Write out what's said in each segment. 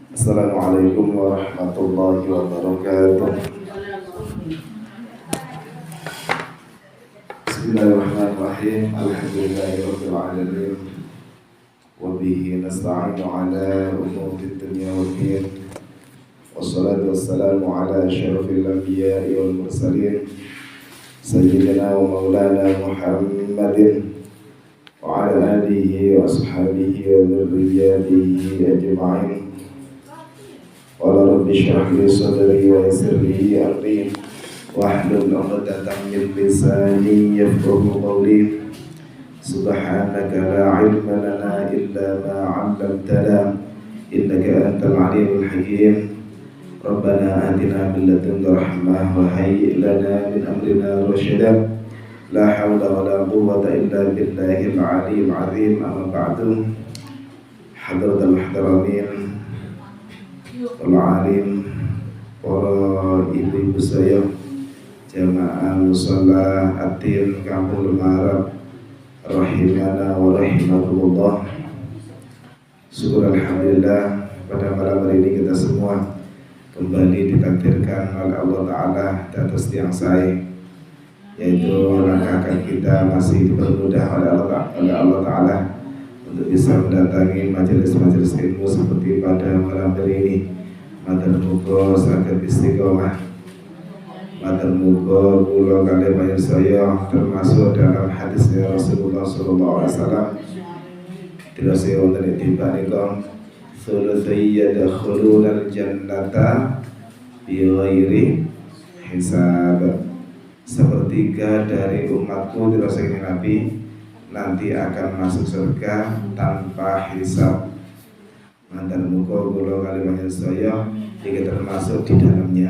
Assalamualaikum warahmatullahi wabarakatuh. Bismillahirrahmanirrahim. Alhamdulillahirabbil alamin. Wa bihi nasta'inu ala umuri dunya waddin. Wassalatu wassalamu ala asyrafil anbiya'i wal mursalin sayyidina wa maulana Muhammadin wa ala alihi wa ashabihi wa dzurriyyatihi ajma'in. Qala rabbi shrah li sadri wa yassir li amri wahlul 'uqdatam min lisani yafqahu qawli. Subhanaka la 'ilma lana illa ma 'allamtana innaka antal 'alimul hakim. Rabbana atina min ladunka rahmah wa hayyi' lana min amrina rasyada. La haula wa la quwwata illa billahil 'aliyyil 'azim. Amma ba'du. Hadratul muhtaramin al-alim, para ibu-ibu saya, jamaah musalla atin Kampung Lemarap rahimana wa rahimakumullah. Syukur alhamdulillah pada malam hari ini kita semua kembali ditakdirkan oleh Allah Ta'ala di atas tiang sai, yaitu langkah kita masih dipermudah oleh Allah Ta'ala untuk bisa mendatangi majelis-majelis ilmu seperti pada malam hari ini. Matur muga saged istiqomah. Matur muga kula kalih panjenengan termasuk dalam hadisnya Rasulullah sallallahu alaihi wasallam. Dirasa wonten ing tibanika thulutsai yadkhulunal jannata bi ghairi hisab. Sepertiga dari umatku dirasa Nabi nanti akan masuk surga tanpa hisab. Mantan muka kula kali banyak saya jika termasuk di dalamnya.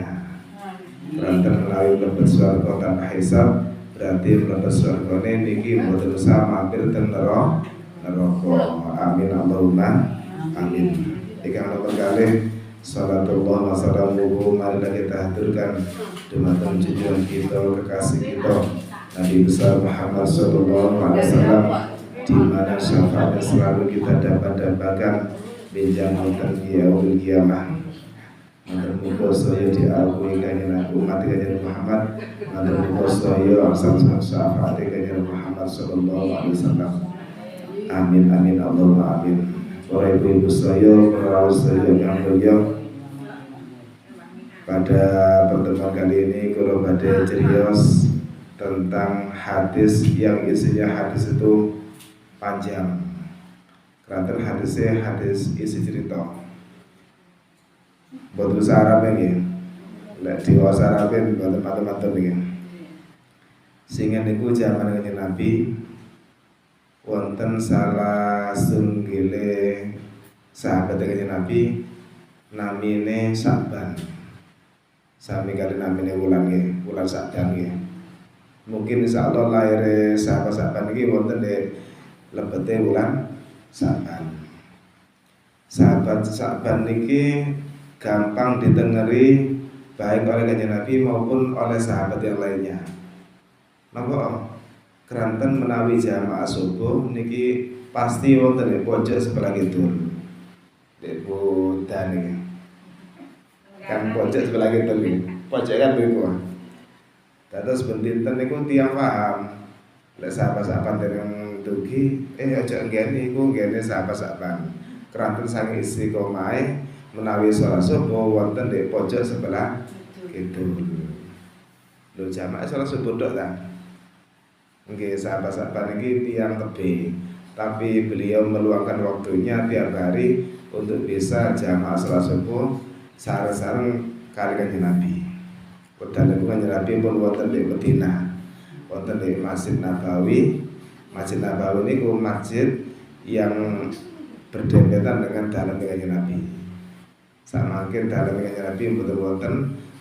Rantan melalui mlebet swarga tanpa hisab, berarti mlebet swargane niki mboten usah mampir ten neraka. Amin Allahumma amin. Ingkang nomor kalih salatullah wa salamuhu marilah kita haturkan dumateng junjungan kita, kekasih kita Nabi besar Muhammad sallallahu alaihi wasallam, di mana syafaatnya selalu kita dapat dapatkan benjamin yaumil kiamah. Mantan muka saya diakui kanjeng umat kanjeng Muhammad, mantan muka saya asal syafaat kanjeng Muhammad sallallahu alaihi wasallam. Amin amin Allahumma amin. Para ibu-ibu saya, para saya yang mulia, pada pertemuan kali ini kalau badai cerios tentang hadis yang isinya hadis itu panjang. Rantan hadisnya hadis isi cerita. Buat bahasa Arab ini, lek di bahasa Arab ini buat teman-teman ini. Sehingga niku zaman kanjeng Nabi, wonten salah sunggile sahabat kanjeng Nabi, namine Sa'ban. Sami kali namine wulan Sa'ban nggih. Mungkin insyaallah lahir sahabat-sahabat ini wonten di lebete wulan Sa'ban. Sahabat Sa'ban niki gampang ditengeri baik oleh kanjeng Nabi maupun oleh sahabat yang lainnya. Napa keranten menawi jamaah subuh niki pasti wonten di pojok sebelah kidul. Di budan niki. Kan pojok sebelah kidul niki. Pojok kan niku. Dados bendinten niku tiyang paham. Lek sahabat-sahabat dereng dugi, aja nggene iku nggene sahabat-sahabat. Keranten sange istiqomah menawi salat subuh wonten di pojok sebelah kidul. Lho jamaah salat subuh tok ta? Nggih, sahabat-sahabat niki tiyang tebih, tapi beliau meluangkan waktunya tiap hari untuk bisa jamaah salat subuh sareng-sareng kali kanjeng Nabi. Wedal kanjeng Nabi pun wonten di Madinah, wonten di Masjid Nabawi. Masjid Nabawi niku masjid yang berdempetan dengan dalam kanjeng Nabi. Samangkin dalam kanjeng Nabi mboten wonten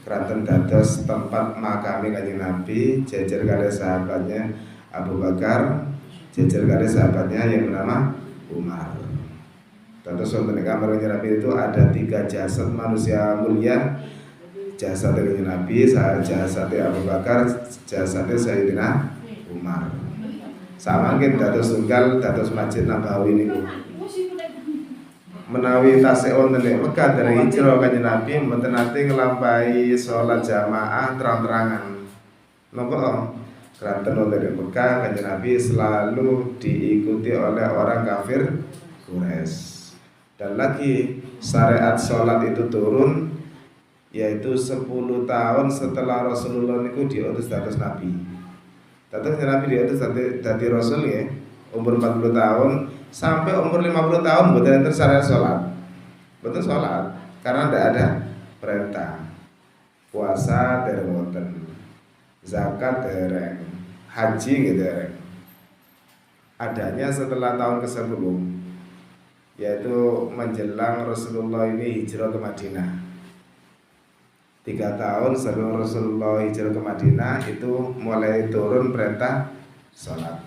keranten dados tempat makame kanjeng Nabi, jejer kali sahabatnya Abu Bakar, jejer kali sahabatnya yang bernama Umar. Dados wonten kamar kanjeng Nabi itu ada 3 jasad manusia mulia. Jasad kanjeng Nabi, jasad Abu Bakar, jasad Sayyidina Umar. Samangkin dados tunggal dados Masjid Nabawi niku. menawi tasih wonten ing Mekah dari hijrah Kanjeng Nabi mboten nate nglampahi salat jamaah terang-terangan. Napa? Keranten wonten ing Mekah Kanjeng Nabi selalu diikuti oleh orang kafir Quraisy. Dan lagi syariat salat itu turun yaitu 10 tahun setelah Rasulullah niku diutus dados nabi. Dados Nabi diutus dadi rasul ya, umur 40 tahun sampai umur 50 tahun mboten enten syariat salat. Mboten salat karena tidak ada perintah. Puasa dereng wonten. Zakat dereng. Haji gitu dereng. Adanya setelah tahun ke-10 yaitu menjelang Rasulullah ini hijrah ke Madinah. 3 tahun sebelum Rasulullah hijrah ke Madinah itu mulai turun perintah salat.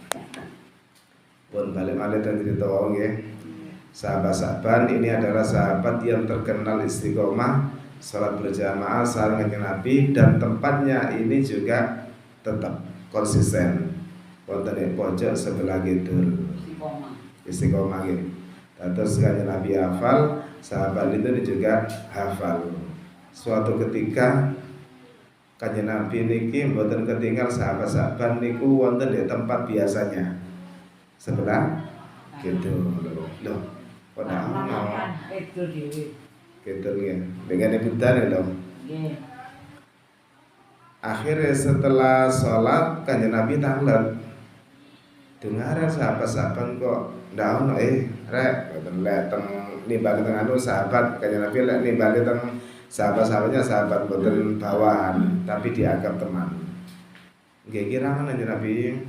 Pun balik-balik dan cerita wong ya. Sahabat-sahabat ini adalah sahabat yang terkenal istiqomah salat berjamaah sareng Kanjeng Nabi dan tempatnya ini juga tetap konsisten. Wonten ing pojok sebelah kidul. Istiqomah gitu. Terus Kanjeng Nabi hafal, sahabat itu juga hafal. Suatu ketika Kanjeng Nabi niki mboten ketinggal sahabat-sahabat niku wonten di tempat biasanya. Sebelah gitu loh. Padahal itu dhewe. Gitu ya. Dengan ibutan lho. Nggih. Akhirnya setelah sholat Kanjeng Nabi tanglet. Dengar sahabat-sahabat kok ndak ono rek mboten lek teng nimbali teng anu sahabat Kanjeng Nabi lek nimbali teng sahabat-sahabatnya sahabat mboten bawahan tapi dianggap teman. Nggih kira Kanjeng Nabi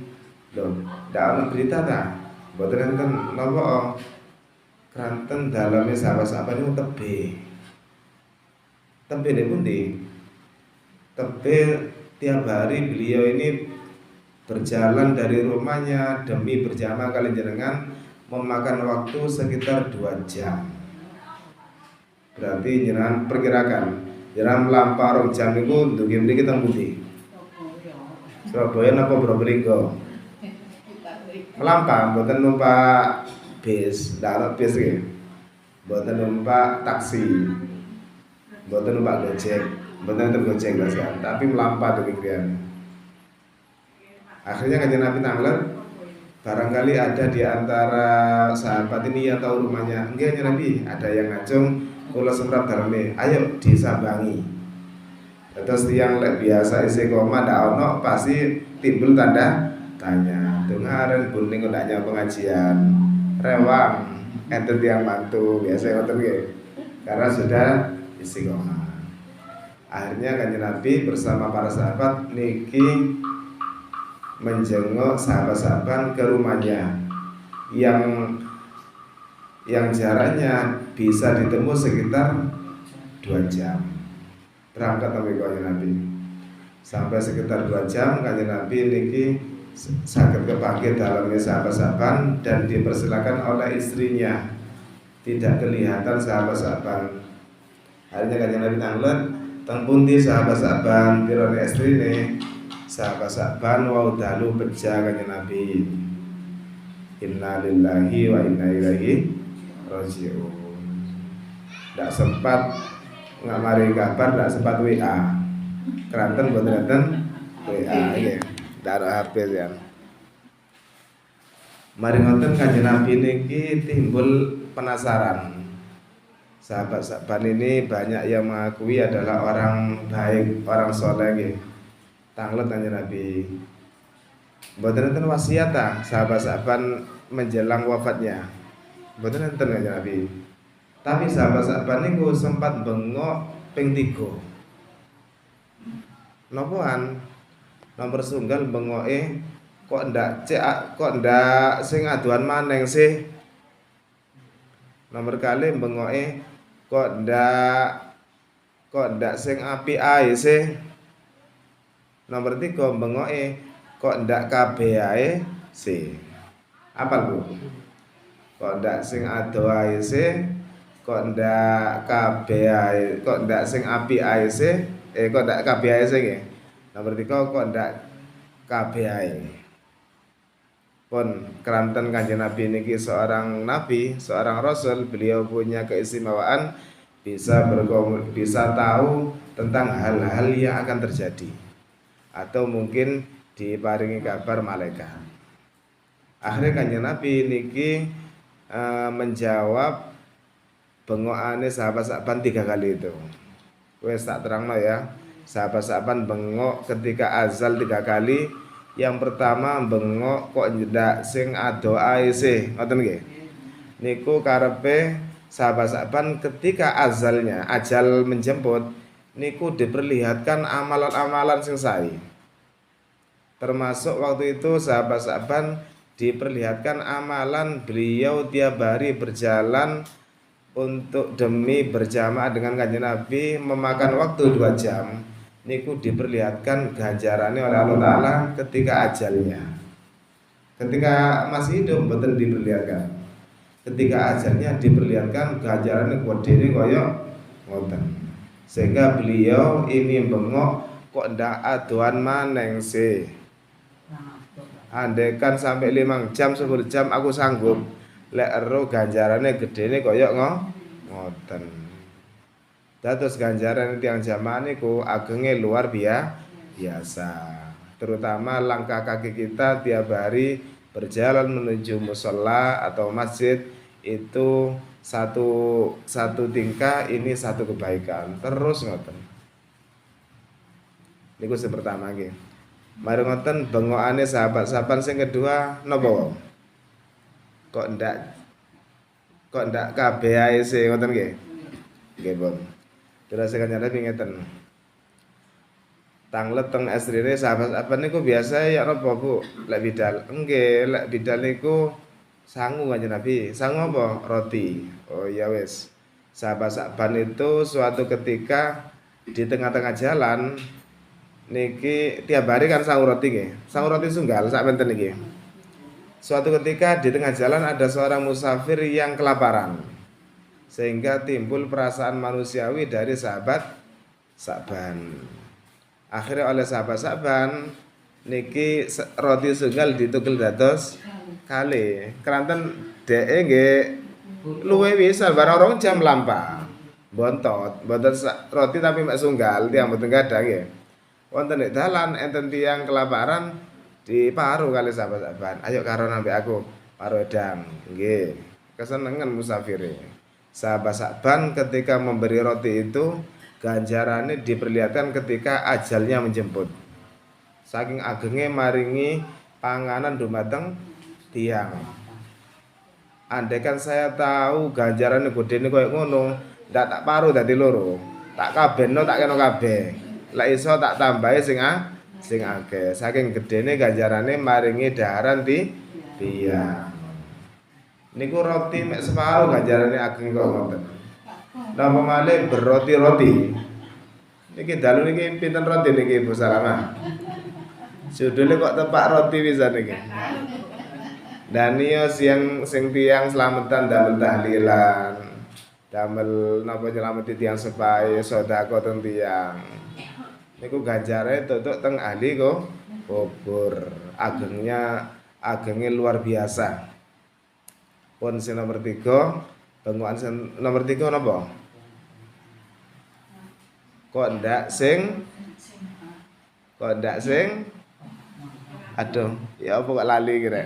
lho, ndak ono berita ta? Mboten enten napa kranten daleme sahabat-sahabat niku tebe. Tebe niku pundi? Tebe tiap hari beliau ini berjalan dari rumahnya demi berjamaah kali jenengan memakan waktu sekitar 2 jam. Berarti jenengan perkirakan jenengan melampau jam niku ndugi mriki teng pundi? Surabaya napa Probolinggo? Melampau mboten numpak bis, ndak ana bis nggih. Mboten numpak taksi. Mboten numpak Gojek, mboten enten Gojek kan, tapi melampau demikian. Akhirnya Kanjeng Nabi tanglet, barangkali ada di antara sahabat ini yang tahu rumahnya. Enggak Kanjeng Nabi, ada yang ngajung kula semprap daleme, ayo disambangi. Terus tiang lek biasa istiqomah ndak ono pasti timbul tanda tanya. Dengaren pun ning ndaknya pengajian. Rewang enten tiang mantu biasa ngoten nggih. Karena sudah istiqomah. Akhirnya Kanjeng Nabi bersama para sahabat niki menjenguk sahabat-sahabat ke rumahnya yang jaraknya bisa ditempuh sekitar 2 jam. Berangkat sampai Kanjeng Nabi sampai sekitar 2 jam Kanjeng Nabi niki saged kepanggih dalamnya sahabat-sahabat dan dipersilakan oleh istrinya, tidak kelihatan sahabat-sahabat. Akhirnya Kanjeng Nabi tanglet teng pundi sahabat-sahabat pirane istrine. Sahabat-sahabat wa dalu pecah Kanjeng Nabi. Inna lillahi wa inna ilaihi raji'un. Ndak sempat ngamari kabar, ndak sempat WA. Keranten mboten enten WA nggih. Ndak ada HP ya. Mari ngoten Kanjeng Nabi niki timbul penasaran. Sahabat-sahabat ini banyak yang mengakui adalah orang baik, orang soleh nggih. Tanglet Kanjeng Nabi. Mboten enten wasiat ta sahabat-sahabat menjelang wafatnya. Mboten enten Kanjeng Nabi. Tapi sahabat-sahabat niku sempat bengok ping 3. Nopoan? Nomor sunggal bengoke kok ndak sing aduan maneng sih. Nomor kali bengoke kok ndak sing api ae sih. Nomor 3 bengoke kok ndak kabeh ae sih. Apa Bu? Kok ndak sing ado ae sih, kok ndak kabeh ae, kok ndak sing api ae sih, kok ndak kabeh ae sih nggih. Nomor 3 kok ndak kabeh ae. Pun keranten Kanjeng Nabi niki seorang nabi, seorang rasul, beliau punya keistimewaan bisa tahu tentang hal-hal yang akan terjadi atau mungkin diparingi kabar malaikat. Akhirnya Kanjeng Nabi niki menjawab bengokane sahabat-sahabat 3 kali itu. Wes tak terangno ya. Sahabat-sahabat bengok ketika azal 3 kali. Yang pertama bengok kok nyedak sing adoae sih, ngoten nggih. Niku karepe sahabat-sahabat ketika azalnya, ajal menjemput, niku diperlihatkan amalan-amalan sing sae. Termasuk waktu itu sahabat-sahabat diperlihatkan amalan beliau tiap hari berjalan untuk demi berjamaah dengan Kanjeng Nabi memakan waktu 2 jam. Niku diperlihatkan ganjarannya oleh Allah Ta'ala ketika ajalnya. Ketika masih hidup betul diperlihatkan. Ketika ajalnya diperlihatkan ganjarannya kodene koyo ngoten. Sehingga beliau ini bengok kok ndak aduan maneng sih. Andaikan sampai 5 jam 10 jam aku sanggup. Lek ero ganjarannya gedene koyo ngoten. Dados ganjaran tiang jamaah niku agenge luar biasa. Terutama langkah kaki kita tiap hari berjalan menuju mushola atau masjid itu satu tingkah, ini satu kebaikan. Terus ngoten. Niku sing pertama nggih. Mari ngoten bengokane sahabat-sahabat sing kedua napa? Kok ndak kabeh ae sih ngoten nggih. Nggih, Bun. Terus Kanjeng Nabi ngeten. Tanglet teng estrine sahabat-sahabat niku biasa ya napa, Bu? Lek bidal. Nggih, lek bidal niku sangu Kanjeng Nabi. Sangu apa? Roti. Oh ya wis. Sahabat-sahabat itu suatu ketika di tengah-tengah jalan niki tiap hari kan sangu roti nggih. Sangu roti tunggal sak menten niki. Suatu ketika di tengah jalan ada seorang musafir yang kelaparan. Sehingga timbul perasaan manusiawi dari sahabat-sahabat. Akhirnya oleh sahabat-sahabat niki roti tunggal ditukel dados kali. Keranten dheke nggih luwe bisa barang jam lampah. Bontot roti tapi mek sunggal tiyang mboten gadah nggih. Wonten nek dalan enten tiyang kelaparan diparu kali sahabat-sahabat. Ayo karo nambah aku paru edang. Nggih. Kesenengan musafire. Sahabat-sahabat ketika memberi roti itu ganjarannya diperlihatkan ketika ajalnya menjemput. Saking agenge maringi panganan dumateng tiang. Andaikan saya tahu ganjarannya gedene koyo ngono, ndak tak paru dadi loro. Tak kabehno tak kena kabeh. Lek iso tak tambahi sing akeh. Saking gedene ganjarane maringi daharan tiang. Niku roti mek separo ganjarane ageng kok ngoten. Napa malih berroti-roti. Niki dalu niki pinten roti niki Ibu Salamah? Judulnya kok tepak roti pisan niki. Dan iya sing tiyang slametan damel tahlilan. Damel napa nyelameti tiyang sepahe sedekah teng tiyang. Niku ganjarane tutuk teng ahli kok kubur. Agenge luar biasa. Pun sing nomor 3, bengokan sing nomor 3 napa? Kok ndak sing aduh, ya apa kok lali kira.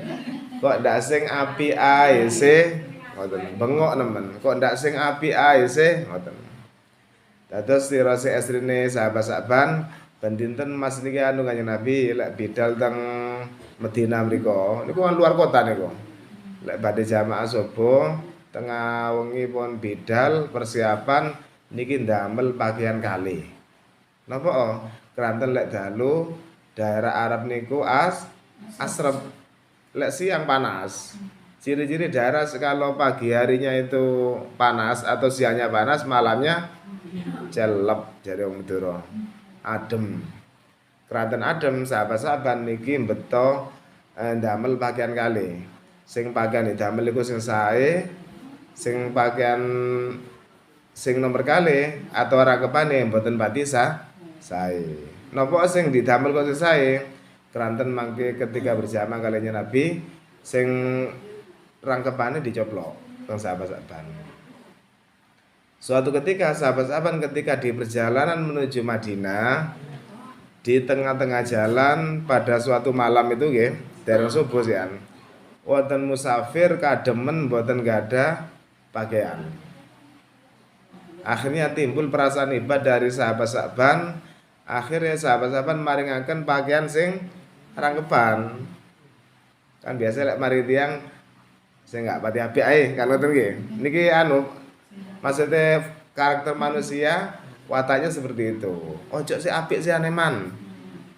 Kok ndak sing api ae sih? Ngoten. Bengok nemen. Kok ndak sing api ae sih? Ngoten. Dados tirose estrine sahabat-sahabat ben dinten Mas niki anu Kanjeng Nabi lek bidal teng Madinah mriku. Niku kan luar kota niku. Lek badhe jamaah subuh tengah wengi pun bidal persiapan niki ndamel pakaian kali. Napa? Keranten lek dalu daerah Arab niku asrep. Lek siang panas. Ciri-ciri daerah kalau pagi harinya itu panas atau siangnya panas, malamnya celep jare wong Madura. Adem. Keranten adem sahabat-sahabat niki beto ndamel pakaian kali. Sing pakaian damel iku sing sae, sing pakaian sing nomor kali atau rakepane mboten pati sae. Napa sing didamel kok sae? Keranten mangke ketika berjamaah kaliyan Nabi sing rangkepane dicoplok teng sahabat-sahabat. Suatu ketika sahabat-sahabat ketika di perjalanan menuju Madinah, di tengah-tengah jalan pada suatu malam itu nggih, dereng subuh sian. Wonten musafir kademen mboten gadah pakaian. Akhirnya timbul perasaan iba dari sahabat-sahabat. Akhirnya sahabat-sahabat maringaken pakaian sing rangkepan. Kan biasa lek mari tiyang sing enggak pati apik ae kan ngoten nggih. Niki maksudnya karakter manusia wataknya seperti itu. Ojo sing apik sing aneman.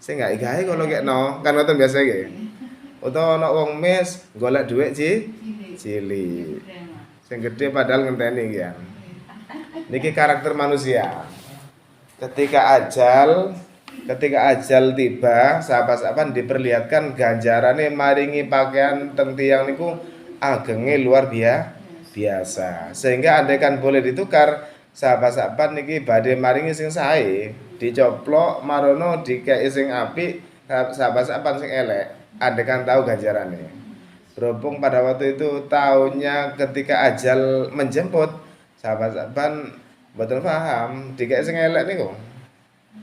Sing enggak gawe kalau gekno kan ngoten biasa nggih. Utawa ana wong mis golek dhuwit cilik. Sing gedhe padahal ngenteni nggih. Niki karakter manusia. Ketika ajal tiba, sahabat-sahabat diperlihatkan ganjarane maringi pakaian teng tiyang niku agenge luar biasa. Sehingga andaikan boleh ditukar, sahabat-sahabat niki badhe maringi sing sae, dicoplok marono dikei sing apik, sahabat-sahabat sing elek, andaikan tahu ganjarane. Berhubung pada waktu itu tahunnya ketika ajal menjemput, sahabat-sahabat mboten paham dikek sing elek niku.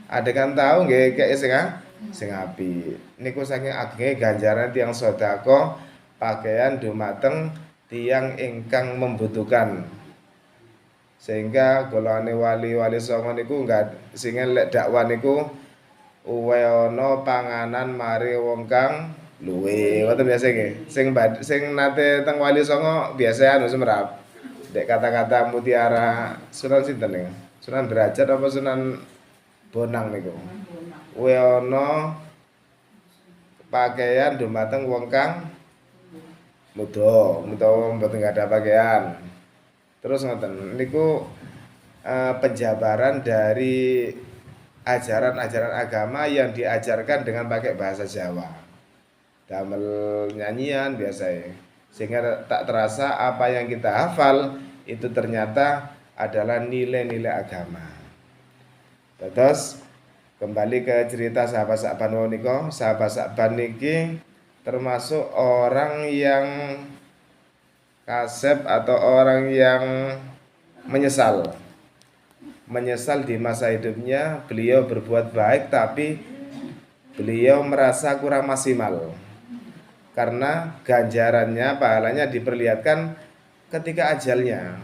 Adegan tahu nggih kek sing apik. Niku saking agenge ganjaran tiyang sedekah pakaian dumateng tiyang ingkang membutuhkan. Sehingga golongane wali-wali songo niku sing elek dakwah niku uwe ana panganan mari wong kang luwe. Ngoten biasa nggih. Sing nate teng wali songo biasa semerap. Dek kata-kata mutiara Sunan sinten niku? Sunan Derajat apa Sunan Bonang niku? Kuwi ana pakaian dumateng wong kang muda, utawa mboten ada pakaian. Terus ngoten niku penjabaran dari ajaran-ajaran agama yang diajarkan dengan pakai bahasa Jawa. Damel nyanyian biasa sehingga tak terasa apa yang kita hafal itu ternyata adalah nilai-nilai agama. Terus kembali ke cerita sahabat-sahabat niko, sahabat-sahabat niki termasuk orang yang kasep atau orang yang menyesal di masa hidupnya. Beliau berbuat baik tapi beliau merasa kurang maksimal. Karena ganjarannya, pahalanya diperlihatkan ketika ajalnya.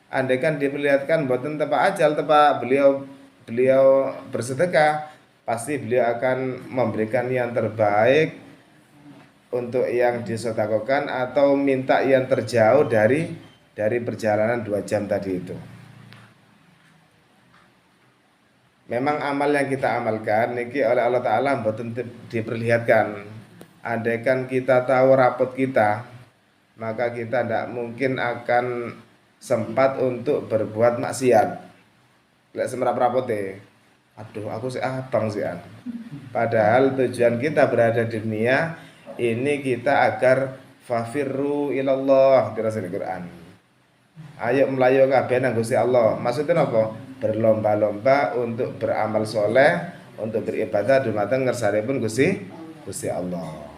Andaikan diperlihatkan boten tepat ajal, tepat beliau bersedekah, pasti beliau akan memberikan yang terbaik untuk yang disedekahkan atau minta yang terjauh dari perjalanan 2 jam tadi itu. Memang amal yang kita amalkan niki oleh Allah Ta'ala boten diperlihatkan. Andaikan kita tahu rapot kita, maka kita tidak mungkin akan sempat untuk berbuat maksiat. Lek semerap rapote, aduh aku sih abang sih. Padahal tujuan kita berada di dunia ini kita agar fafirru ilallah dirasani Quran. Ayo melayu kabeh nang Gusti Allah. Maksudnya apa? Berlomba-lomba untuk beramal soleh, untuk beribadah dumateng ngersanipun Gusti Allah.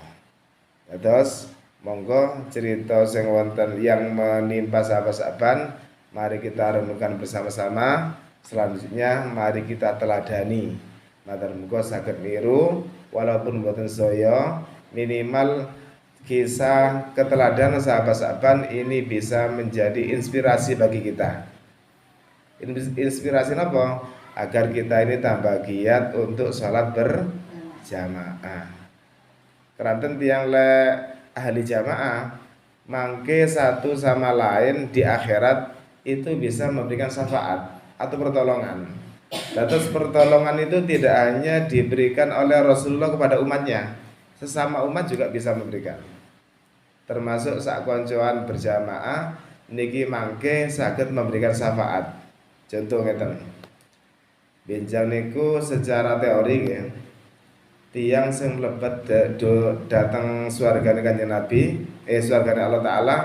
Terus monggo cerita sing wonten yang menimpa sahabat-sahabat, mari kita renungkan bersama-sama. Selanjutnya mari kita teladani. Matur muga saged niru walaupun mboten saya, minimal kisah keteladanan sahabat-sahabat ini bisa menjadi inspirasi bagi kita. Inspirasi apa? Agar kita ini tambah giat untuk sholat berjamaah. Keranten tiang le ahli jamaah mangke satu sama lain di akhirat itu bisa memberikan syafaat atau pertolongan. Terus pertolongan itu tidak hanya diberikan oleh Rasulullah kepada umatnya, sesama umat juga bisa memberikan. Termasuk sak koncoan berjamaah niki mangke saged memberikan syafaat. Contoh ngeten. Benjang niku secara teori ya. Tiang sing mlebet datang swargane Kanjeng Nabi, swargane Allah Ta'ala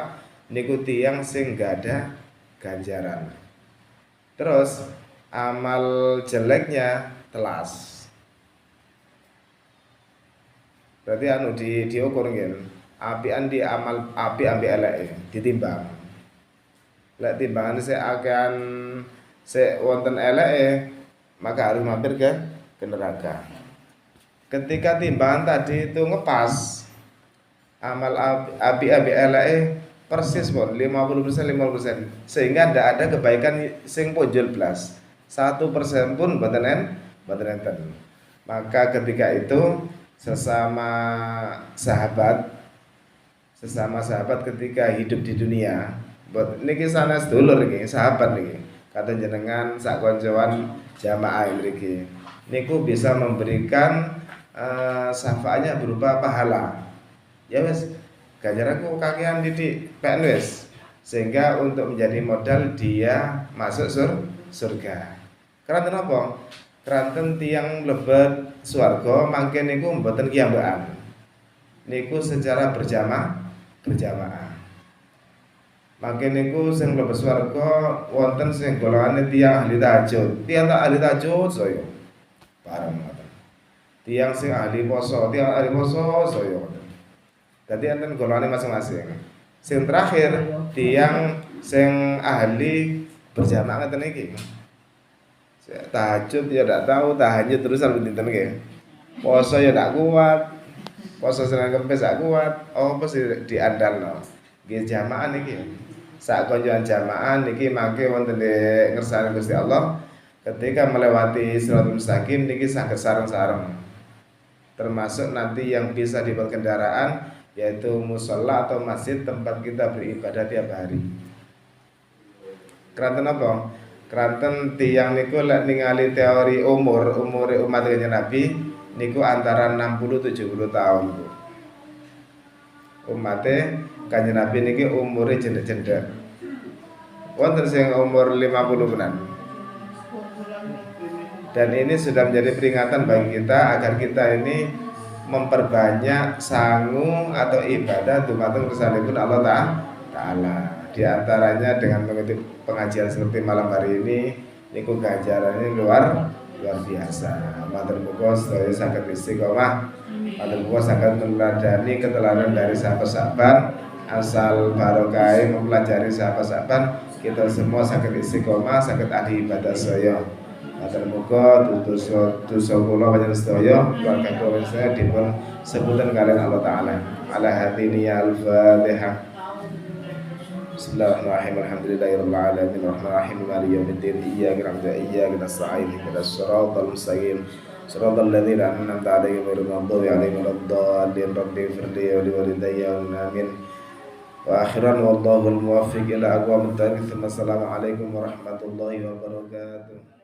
niku tiang sing gak ada ganjaran. Terus amal jeleknya telas. Berarti diukur nggih. apian di amal api ambil eleke ditimbang. Lek timbangan sik akehan sik wonten eleke, maka harus mampir ke neraka. Ketika timbangan tadi itu ngepas, amal api ambil eleke persis pun 50% 50%, sehingga tidak ada kebaikan sing punjul blas. 1% pun mboten enten. Maka ketika itu sesama sahabat ketika hidup di dunia, buat niki sanes dulur niki, sahabat niki. Kata jenengan sak koncoan jamaah mriki. Niku bisa memberikan syafaatnya berupa pahala. Ya wis, ganjaranku kakean didik pek wis. Sehingga untuk menjadi modal dia masuk surga. Keranten apa? Keranten tiang mlebet swarga mangke niku mboten kiyambakan. Niku secara berjamaah. Mangke niku sing mlebet swarga wonten sing golongane tiyang ahli tahajud. Tiyang tak ahli tahajud saya. Bareng ngoten. Tiyang sing ahli poso saya. Dadi enten golongane masing-masing. Sing terakhir tiyang sing ahli berjamaah ngeten iki. Tahajud ya ndak tahu, tahajud terusan pinten nggih. Poso ya ndak kuat. Poso Senin Kamis gak kuat. Oh apa sih diandalno. Nggih jamaah niki. Sak konjoan jamaah niki mangke wonten ngersane Gusti Allah ketika melewati Siratal Mustaqim niki saged sareng-sareng. Termasuk nanti yang bisa dibawa kendaraan yaitu mushola atau masjid tempat kita beribadah tiap hari. Keranten apa? Keranten tiyang niku lek ningali teori umure umat Kanjeng Nabi niku antara 60-70 tahun. Umate Kanjeng Nabi niki umure cendhek-cendhek. Wonten sing umur 50 bulan. Dan ini sudah menjadi peringatan bagi kita agar kita ini memperbanyak sangu atau ibadah dumateng kersanipun Allah Ta'ala. Di antaranya dengan mengikuti pengajian seperti malam hari ini niku ganjarannya luar biasa. Matur muga sedaya saged istiqomah. Matur muga saged meneladani keteladan dari sahabat-sahabat asal barokah mempelajari sahabat-sahabat. Kita semua saged istiqomah, saged ahli ibadah saya. Matur muga dosa kula panjenengan sedaya keluarga kula sedaya dipun sebutan kalian Allah Ta'ala. Ala hadini ya al-Fatihah. Bismillahirrahmanirrahim. Alhamdulillahirabbil alamin arrahmanirrahim maliki yaumiddin iyyaka na'budu wa iyyaka nasta'in ihdinas siratal mustaqim siratal ladzina an'amta 'alaihim ghairil maghdubi 'alaihim waladdallin rabbighfirli wa liwalidayya amin. Wa akhiran wallahu al-muwaffiq ila aqwamit thoriq. Assalamualaikum warahmatullahi wabarakatuh.